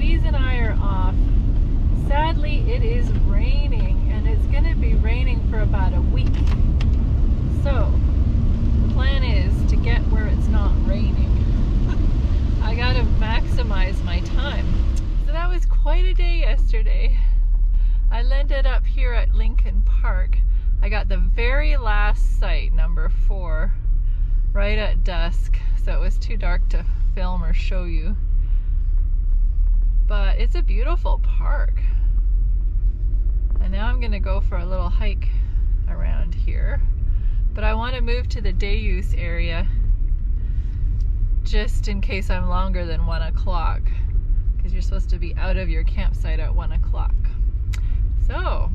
Louise and I are off. Sadly, it is raining, and it's going to be raining for about a week. So, the plan is to get where it's not raining. I got to maximize my time. So that was quite a day yesterday. I landed up here at Lincoln Park. I got the very last site, number 4, right at dusk, so it was too dark to film or show you. But it's a beautiful park. And now I'm gonna go for a little hike around here. But I want to move to the day use area just in case I'm longer than 1 o'clock, because you're supposed to be out of your campsite at 1 o'clock. So,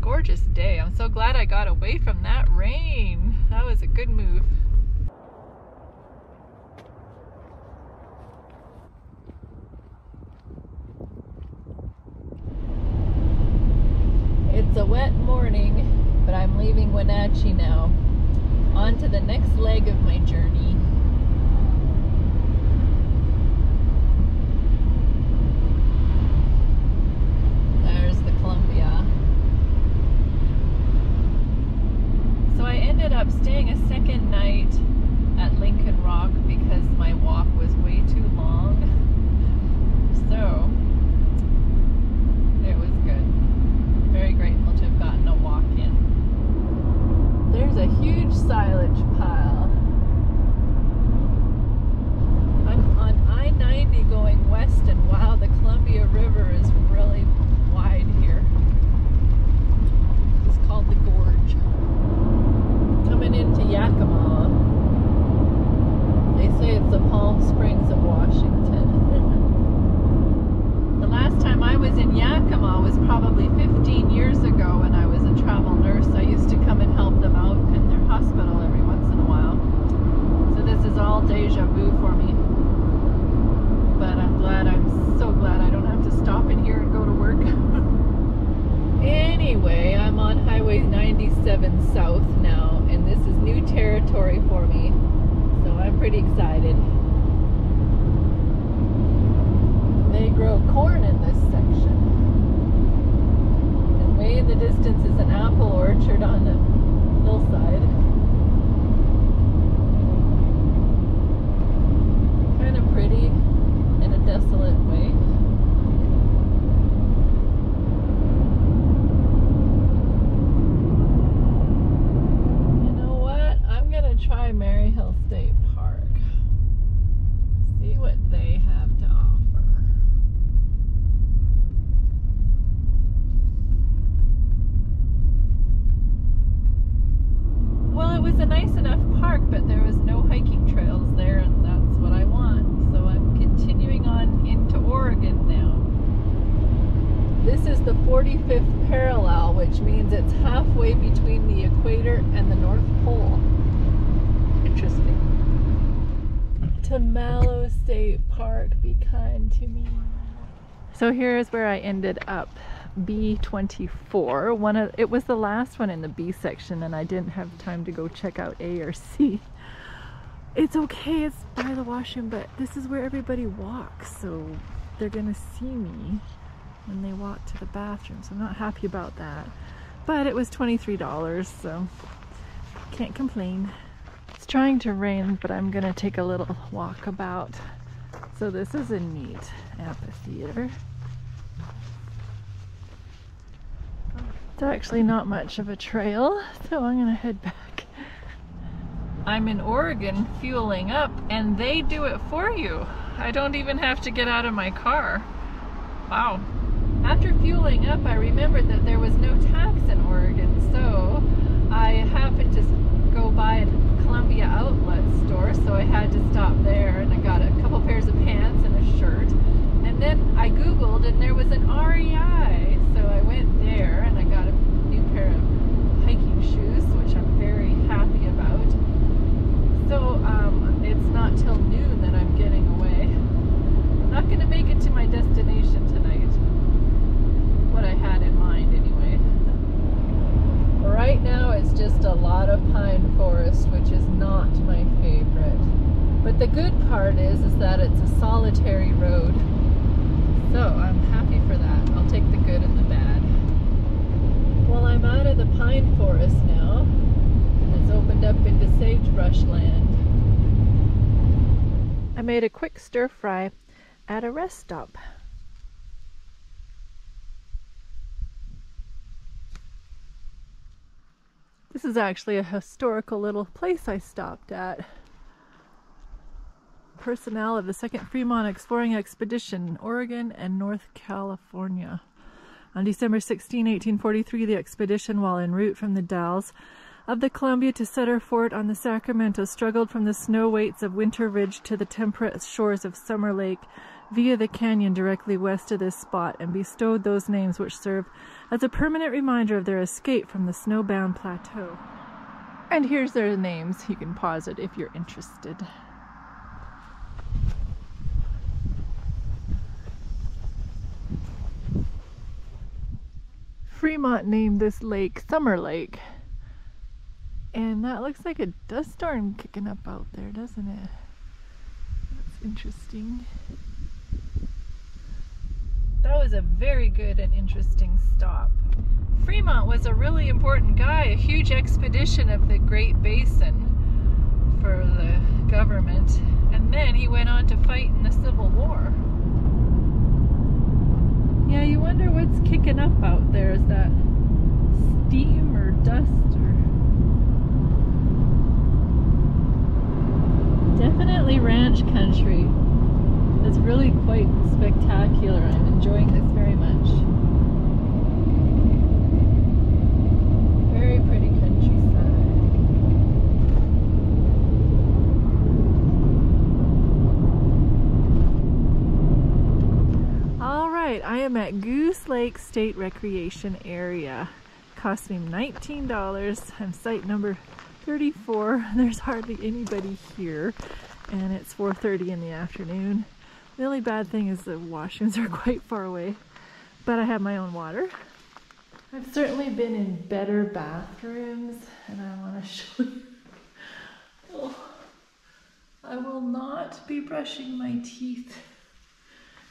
gorgeous day. I'm so glad I got away from that rain. That was a good move. It's a wet morning, but I'm leaving Wenatchee now. On to the next leg of my journey. There's the Columbia. So I ended up staying a second night at Lincoln Rock because my walk was way too long. So it was good. Very grateful to have gotten a walk in. There's a huge silage pile. I'm on I-90 going west, and wow, the Columbia River is really wide here. It's called the Gorge. Coming into Yakima. They say it's the Palm Springs of Washington. The last time I was in Yakima was probably 15 years ago when I was a travel nurse. I used to come and help them out in their hospital every once in a while. So this is all deja vu for me. But I'm so glad I don't have to stop in here and go to work. Anyway, I'm on Highway 97 South now, and this is new territory for me. So I'm pretty excited. They grow corn in this section. And way in the distance is an apple orchard on the hillside. Kind of pretty in a desolate way. You know what? I'm gonna try Maryhill State Park. See what they have to offer. Well, it was a nice enough park, but there was no hiking trails there, and that's what I want. So I'm continuing on into Oregon now. This is the 45th parallel, which means it's halfway between the equator and the North Pole. Interesting. To Mallow State Park, be kind to me. So here's where I ended up. B24. It was the last one in the B section, and I didn't have time to go check out A or C. It's okay, it's by the washroom, but this is where everybody walks, so they're gonna see me when they walk to the bathroom, so I'm not happy about that. But it was $23, so can't complain. It's trying to rain, but I'm gonna take a little walk about. So this is a neat amphitheater. It's actually not much of a trail, so I'm gonna head back. I'm in Oregon fueling up, and they do it for you. I don't even have to get out of my car. Wow. After fueling up, I remembered that there was no tax in Oregon, so I happened to go by a Columbia outlet store, so I had to stop there, and I got a couple pairs of pants and a shirt. And then I Googled, and there was an REI, so I went there and I got a new pair of hiking shoes, which I'm very happy about. So it's not till noon that I'm getting away. I'm not going to make it to my destination tonight. What I had in mind anyway. Right now it's just a lot of pine forest, which is not my favorite. But the good part is that it's a solitary road. So made a quick stir fry at a rest stop. This is actually a historical little place I stopped at. Personnel of the Second Fremont Exploring Expedition, Oregon and North California. On December 16, 1843, the expedition, while en route from the Dalles of the Columbia to Sutter Fort on the Sacramento, struggled from the snow weights of Winter Ridge to the temperate shores of Summer Lake via the canyon directly west of this spot, and bestowed those names which serve as a permanent reminder of their escape from the snowbound plateau. And here's their names. You can pause it if you're interested. Fremont named this lake Summer Lake. And that looks like a dust storm kicking up out there, doesn't it? That's interesting. That was a very good and interesting stop. Fremont was a really important guy, a huge expedition of the Great Basin for the government. And then he went on to fight in the Civil War. Yeah, you wonder what's kicking up out there. Is that steam or dust or... Definitely ranch country. It's really quite spectacular. I'm enjoying this very much. Very pretty countryside. Alright, I am at Goose Lake State Recreation Area. Cost me $19. I'm site number 34. There's hardly anybody here, and it's 4:30 in the afternoon. The only bad thing is the washrooms are quite far away, but I have my own water. I've certainly been in better bathrooms, and I want to show you. Oh, I will not be brushing my teeth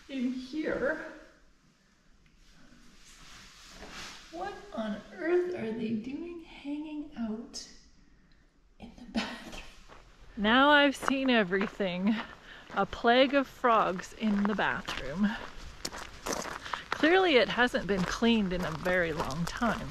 in here. What on earth are they doing hanging out in the bathroom? Now I've seen everything. A plague of frogs in the bathroom. Clearly it hasn't been cleaned in a very long time.